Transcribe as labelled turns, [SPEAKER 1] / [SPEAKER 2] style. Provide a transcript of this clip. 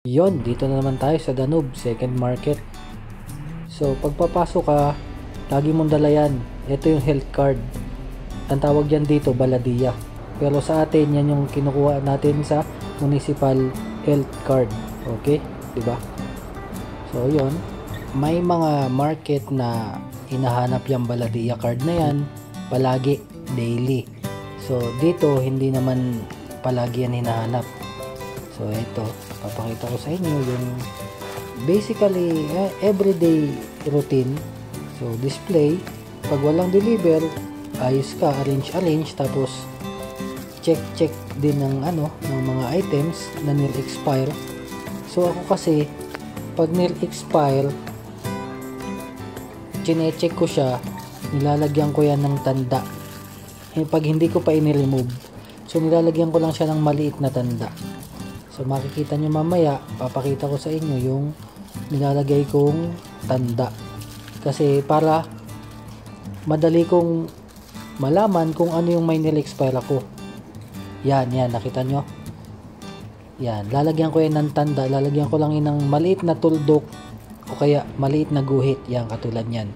[SPEAKER 1] Yon, dito na naman tayo sa Danube Second Market. So, pagpapasok ka, lagi mong dala yan. Ito yung health card. Ang tawag yan dito, Baladiya. Pero sa atin, yan yung kinukuha natin sa municipal health card. Okay? Diba? So, yon. May mga market na hinahanap yung Baladiya card na yan palagi, daily. So, dito, hindi naman palagi yan hinahanap. So, ito, papakita ko sa inyo yung basically everyday routine. So, display. Pag walang deliver, ayos ka, arrange, tapos check din ng ng mga items na nil expire. So, ako kasi pag nil expire, chine-check ko siya, nilalagyan ko yan ng tanda. Pag hindi ko pa in-remove, so nilalagyan ko lang siya ng maliit na tanda. So, makikita nyo mamaya, papakita ko sa inyo yung nilalagay kong tanda. Kasi para madali kong malaman kung ano yung may nil-expire ako. Yan, nakita nyo? Yan, lalagyan ko yan ng tanda. Lalagyan ko lang yun ng maliit na tuldok o kaya maliit na guhit. Yan, katulad yan.